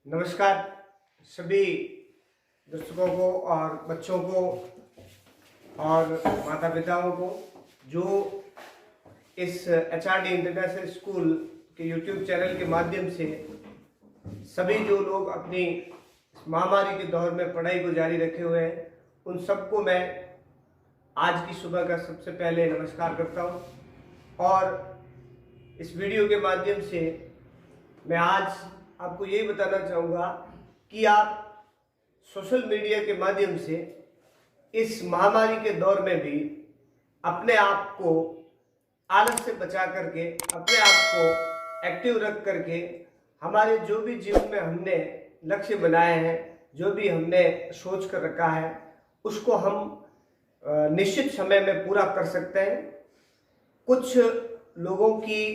नमस्कार सभी दर्शकों को और बच्चों को और माता पिताओं को जो इस HRD इंटरनेशनल स्कूल के YouTube चैनल के माध्यम से सभी जो लोग अपनी महामारी के दौर में पढ़ाई को जारी रखे हुए हैं उन सबको मैं आज की सुबह का सबसे पहले नमस्कार करता हूं। और इस वीडियो के माध्यम से मैं आज आपको यही बताना चाहूँगा कि आप सोशल मीडिया के माध्यम से इस महामारी के दौर में भी अपने आप को आलस से बचा करके, अपने आप को एक्टिव रख करके हमारे जो भी जीवन में हमने लक्ष्य बनाए हैं, जो भी हमने सोच कर रखा है, उसको हम निश्चित समय में पूरा कर सकते हैं। कुछ लोगों की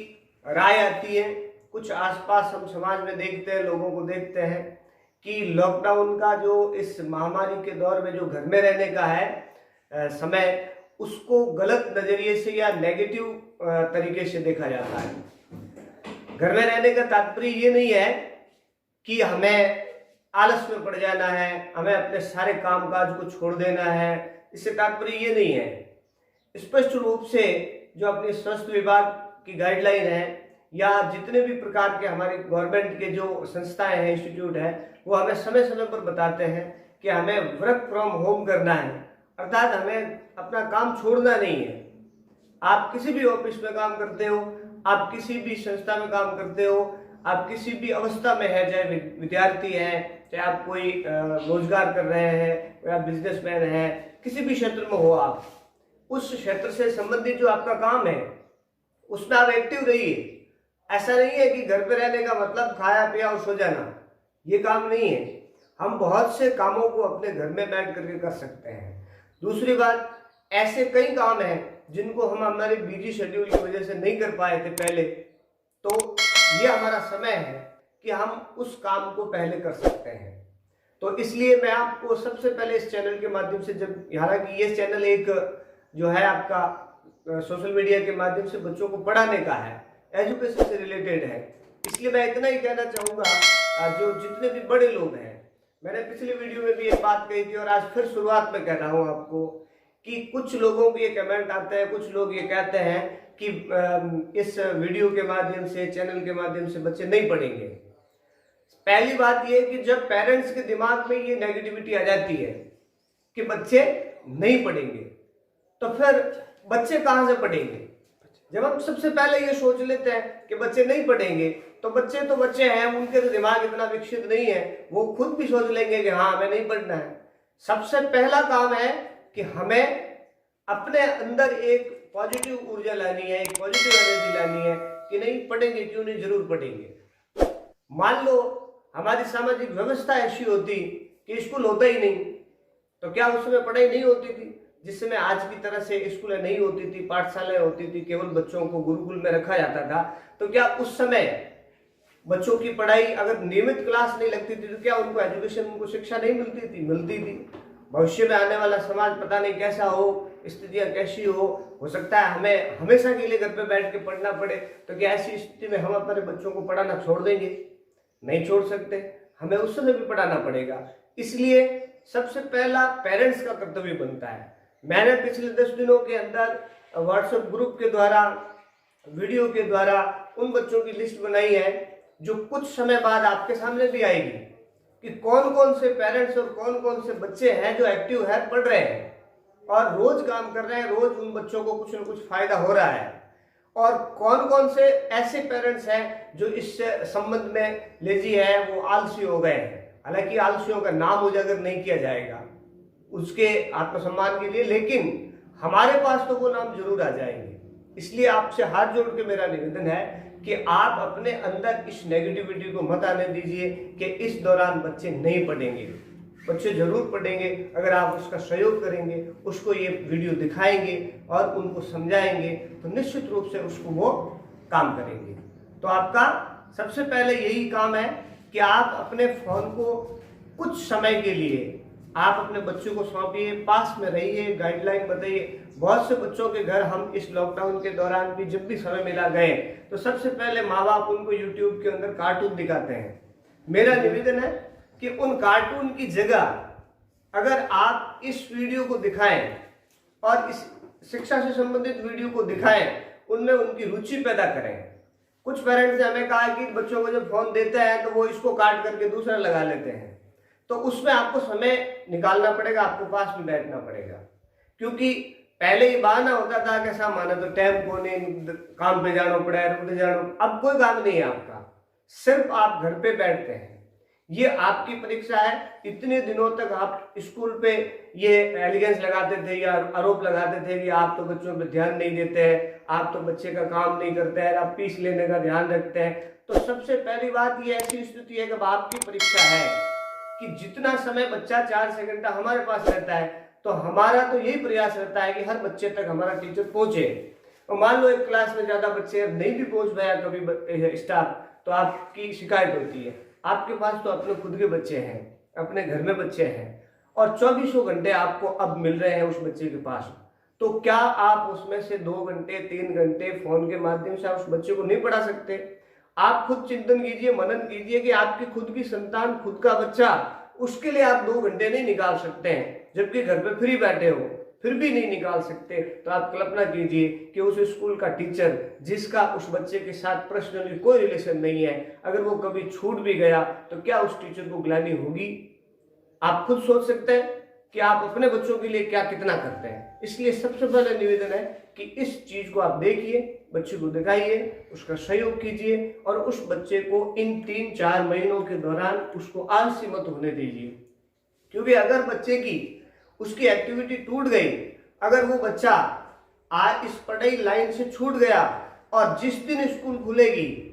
राय आती है, कुछ आसपास हम समाज में देखते हैं, लोगों को देखते हैं कि लॉकडाउन का जो इस महामारी के दौर में जो घर में रहने का है समय, उसको गलत नज़रिए से या नेगेटिव तरीके से देखा जाता है। घर में रहने का तात्पर्य ये नहीं है कि हमें आलस में पड़ जाना है, हमें अपने सारे कामकाज को छोड़ देना है, इससे तात्पर्य ये नहीं है। स्पष्ट रूप से जो अपने स्वास्थ्य विभाग की गाइडलाइन है या जितने भी प्रकार के हमारे गवर्नमेंट के जो संस्थाएं हैं, इंस्टीट्यूट है, वो हमें समय समय पर बताते हैं कि हमें वर्क फ्रॉम होम करना है, अर्थात हमें अपना काम छोड़ना नहीं है। आप किसी भी ऑफिस में काम करते हो, आप किसी भी संस्था में काम करते हो, आप किसी भी अवस्था में है, चाहे विद्यार्थी हैं, चाहे आप कोई रोजगार कर रहे हैं या बिजनेसमैन हैं, किसी भी क्षेत्र में हो, आप उस क्षेत्र से संबंधित जो आपका काम है उसमें आप एक्टिव रहिए। ऐसा नहीं है कि घर पे रहने का मतलब खाया पिया और सो जाना, ये काम नहीं है। हम बहुत से कामों को अपने घर में बैठ करके कर सकते हैं। दूसरी बात, ऐसे कई काम हैं जिनको हम हमारे बिजी शेड्यूल की वजह से नहीं कर पाए थे पहले, तो ये हमारा समय है कि हम उस काम को पहले कर सकते हैं। तो इसलिए मैं आपको सबसे पहले इस चैनल के माध्यम से, जब हालांकि ये चैनल एक जो है आपका सोशल मीडिया के माध्यम से बच्चों को पढ़ाने का है, एजुकेशन से रिलेटेड है, इसलिए मैं इतना ही कहना चाहूँगा, जो जितने भी बड़े लोग हैं, मैंने पिछले वीडियो में भी एक बात कही थी और आज फिर शुरुआत में कह रहा हूँ आपको कि कुछ लोगों के ये कमेंट आते हैं, कुछ लोग ये कहते हैं कि इस वीडियो के माध्यम से, चैनल के माध्यम से बच्चे नहीं पढ़ेंगे। पहली बात ये कि जब पेरेंट्स के दिमाग में ये नेगेटिविटी आ जाती है कि बच्चे नहीं पढ़ेंगे, तो फिर बच्चे कहाँ से पढ़ेंगे? जब हम सबसे पहले ये सोच लेते हैं कि बच्चे नहीं पढ़ेंगे, तो बच्चे हैं, उनके तो दिमाग इतना विकसित नहीं है, वो खुद भी सोच लेंगे कि हाँ हमें नहीं पढ़ना है। सबसे पहला काम है कि हमें अपने अंदर एक पॉजिटिव ऊर्जा लानी है, एक पॉजिटिव एनर्जी लानी है कि नहीं पढ़ेंगे, क्यों नहीं, जरूर पढ़ेंगे। मान लो हमारी सामाजिक व्यवस्था ऐसी होती कि स्कूल होता ही नहीं, तो क्या उस समय पढ़ाई नहीं होती थी? जिस समय आज की तरह से स्कूलें नहीं होती थी, पाठशालाएं होती थी, केवल बच्चों को गुरुकुल में रखा जाता था, तो क्या उस समय बच्चों की पढ़ाई अगर नियमित क्लास नहीं लगती थी तो क्या उनको एजुकेशन, उनको शिक्षा नहीं मिलती थी? मिलती थी। भविष्य में आने वाला समाज पता नहीं कैसा हो, स्थितियां कैसी हो सकता है हमें हमेशा के लिए घर पे बैठ के पढ़ना पड़े, तो क्या ऐसी स्थिति में हम अपने बच्चों को पढ़ाना छोड़ देंगे? नहीं छोड़ सकते, हमें उस समय भी पढ़ाना पड़ेगा। इसलिए सबसे पहला पेरेंट्स का कर्तव्य बनता है। मैंने पिछले 10 दिनों के अंदर व्हाट्सएप ग्रुप के द्वारा, वीडियो के द्वारा उन बच्चों की लिस्ट बनाई है जो कुछ समय बाद आपके सामने भी आएगी कि कौन कौन से पेरेंट्स और कौन कौन से बच्चे हैं जो एक्टिव है, पढ़ रहे हैं और रोज काम कर रहे हैं, रोज उन बच्चों को कुछ न कुछ फायदा हो रहा है, और कौन कौन से ऐसे पेरेंट्स हैं जो इस संबंध में लेजी है, वो आलसी हो गए हैं। हालांकि आलसियों का नाम उजागर नहीं किया जाएगा उसके आत्मसम्मान के लिए, लेकिन हमारे पास तो वो नाम जरूर आ जाएंगे। इसलिए आपसे हाथ जोड़ के मेरा निवेदन है कि आप अपने अंदर इस नेगेटिविटी को मत आने दीजिए कि इस दौरान बच्चे नहीं पढ़ेंगे। बच्चे जरूर पढ़ेंगे अगर आप उसका सहयोग करेंगे, उसको ये वीडियो दिखाएंगे और उनको समझाएंगे, तो निश्चित रूप से उसको वो काम करेंगे। तो आपका सबसे पहले यही काम है कि आप अपने फोन को कुछ समय के लिए आप अपने बच्चों को सौंपिए, पास में रहिए, गाइडलाइन बताइए। बहुत से बच्चों के घर हम इस लॉकडाउन के दौरान भी जब भी समय मिला गए तो सबसे पहले माँ बाप उनको यूट्यूब के अंदर कार्टून दिखाते हैं, मेरा निवेदन है कि उन कार्टून की जगह अगर आप इस वीडियो को दिखाएं और इस शिक्षा से संबंधित वीडियो को दिखाएं, उनमें उनकी रुचि पैदा करें। कुछ पेरेंट्स ने हमें कहा कि बच्चों को जब फोन देते हैं तो वो इसको काट करके दूसरा लगा लेते हैं, तो उसमें आपको समय निकालना पड़ेगा, आपको पास में बैठना पड़ेगा। क्योंकि पहले ही बहाना होता था कि ऐसा माना तो टाइम को नहीं, काम पे जाना पड़ा है, रुक जाना। अब कोई काम नहीं है आपका, सिर्फ आप घर पे बैठते हैं। ये आपकी परीक्षा है। इतने दिनों तक आप स्कूल पे ये एलिगेंस लगाते थे या आरोप लगाते थे कि आप तो बच्चों पे ध्यान नहीं देते हैं, आप तो बच्चे का काम नहीं करते हैं, आप फीस लेने का ध्यान रखते हैं। तो सबसे पहली बात ये ऐसी स्थिति है कि आपकी परीक्षा है कि जितना समय बच्चा 4 से घंटा हमारे पास रहता है, तो हमारा तो यही प्रयास रहता है कि हर बच्चे तक हमारा टीचर पहुंचे। और मान लो एक क्लास में ज्यादा बच्चे नहीं भी पहुंच पाया कभी स्टाफ, तो आपकी शिकायत होती है। आपके पास तो अपने खुद के बच्चे हैं, अपने घर में बच्चे हैं, और 24 घंटे आपको अब मिल रहे हैं उस बच्चे के पास। तो क्या आप उसमें से 2 घंटे 3 घंटे फोन के माध्यम से उस बच्चे को नहीं पढ़ा सकते? आप खुद चिंतन कीजिए, मनन कीजिए कि आपकी खुद की संतान, खुद का बच्चा, उसके लिए आप 2 घंटे नहीं निकाल सकते हैं, जबकि घर पे फ्री बैठे हो, फिर भी नहीं निकाल सकते। तो आप कल्पना कीजिए कि उस स्कूल का टीचर जिसका उस बच्चे के साथ पर्सनली कोई रिलेशन नहीं है, अगर वो कभी छूट भी गया तो क्या उस टीचर को ग्लानि होगी? आप खुद सोच सकते हैं कि आप अपने बच्चों के लिए क्या कितना करते हैं। इसलिए सबसे पहले निवेदन है कि इस चीज को आप देखिए, बच्चे को दिखाइए, उसका सहयोग कीजिए और उस बच्चे को इन 3-4 महीनों के दौरान उसको आलसी मत होने दीजिए। क्योंकि अगर बच्चे की उसकी एक्टिविटी टूट गई, अगर वो बच्चा आज इस पढ़ाई लाइन से छूट गया और जिस दिन स्कूल खुलेगी,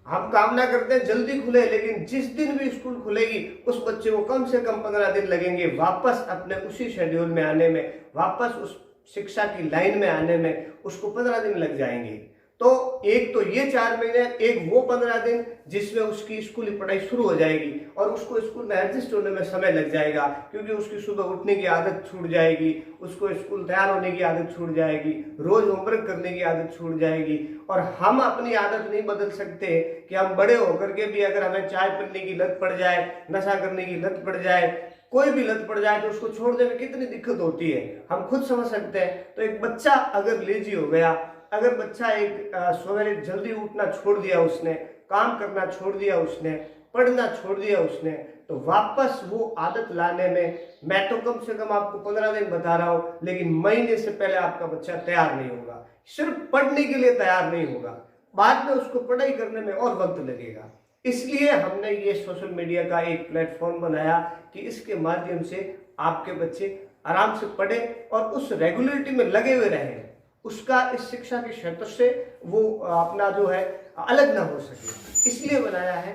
हम कामना करते हैं जल्दी खुले, लेकिन जिस दिन भी स्कूल खुलेगी उस बच्चे को कम से कम 15 दिन लगेंगे वापस अपने उसी शेड्यूल में आने में, वापस उस शिक्षा की लाइन में आने में उसको 15 दिन लग जाएंगे। तो एक तो ये 4 महीने, एक वो 15 दिन जिसमें उसकी स्कूल की पढ़ाई शुरू हो जाएगी और उसको स्कूल में एडजस्ट होने में समय लग जाएगा, क्योंकि उसकी सुबह उठने की आदत छूट जाएगी, उसको स्कूल तैयार होने की आदत छूट जाएगी, रोज होमवर्क करने की आदत छूट जाएगी। और हम अपनी आदत नहीं बदल सकते कि हम बड़े होकर के भी अगर हमें चाय पीने की लत पड़ जाए, नशा करने की लत पड़ जाए, कोई भी लत पड़ जाए, तो उसको छोड़ने में कितनी दिक्कत होती है, हम खुद समझ सकते हैं। तो एक बच्चा अगर लेजी हो गया, अगर बच्चा एक सवेरे जल्दी उठना छोड़ दिया उसने, काम करना छोड़ दिया उसने, पढ़ना छोड़ दिया उसने, तो वापस वो आदत लाने में मैं तो कम से कम आपको 15 दिन बता रहा हूं, लेकिन महीने से पहले आपका बच्चा तैयार नहीं होगा। सिर्फ पढ़ने के लिए तैयार नहीं होगा, बाद में उसको पढ़ाई करने में और वक्त लगेगा। इसलिए हमने ये सोशल मीडिया का एक प्लेटफॉर्म बनाया कि इसके माध्यम से आपके बच्चे आराम से पढ़े और उस रेगुलरिटी में लगे हुए रहें, उसका इस शिक्षा के क्षेत्र से वो अपना जो है अलग ना हो सके, इसलिए बनाया है।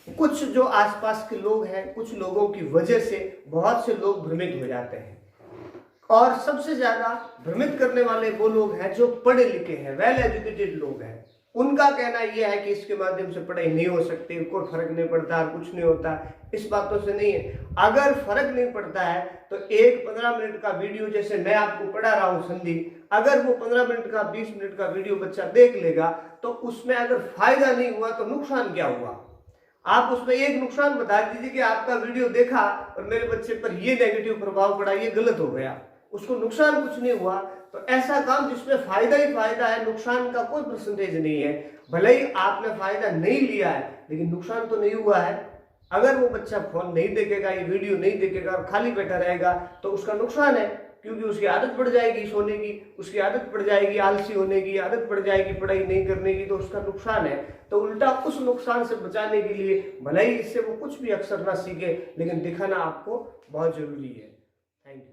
कुछ जो आसपास के लोग हैं, कुछ लोगों की वजह से बहुत से लोग भ्रमित हो जाते हैं, और सबसे ज्यादा भ्रमित करने वाले वो लोग हैं जो पढ़े लिखे हैं, वेल एजुकेटेड लोग हैं। उनका कहना यह है कि इसके माध्यम से पढ़ाई नहीं हो सकती, कोई फर्क नहीं पड़ता, कुछ नहीं होता। इस बातों से नहीं है। अगर फर्क नहीं पड़ता है तो एक 15 मिनट का वीडियो, जैसे मैं आपको पढ़ा रहा हूं संधि, अगर वो 15 मिनट का 20 मिनट का वीडियो बच्चा देख लेगा तो उसमें अगर फायदा नहीं हुआ तो नुकसान क्या हुआ? आप उसमें एक नुकसान बता दीजिए कि आपका वीडियो देखा और मेरे बच्चे पर ये नेगेटिव प्रभाव पड़ा, ये गलत हो गया, उसको नुकसान कुछ नहीं हुआ। तो ऐसा काम जिसमें फायदा ही फायदा है, नुकसान का कोई परसेंटेज नहीं है। भले ही आपने फायदा नहीं लिया है लेकिन नुकसान तो नहीं हुआ है। अगर वो बच्चा फोन नहीं देखेगा, ये वीडियो नहीं देखेगा और खाली बैठा रहेगा तो उसका नुकसान है, क्योंकि उसकी आदत पड़ जाएगी सोने की, उसकी आदत पड़ जाएगी आलसी होने की, आदत पड़ जाएगी पढ़ाई नहीं करने की, तो उसका नुकसान है। तो उल्टा उस नुकसान से बचाने के लिए भले ही इससे वो कुछ भी अक्षर ना सीखे, लेकिन दिखाना आपको बहुत जरूरी है। Thank you.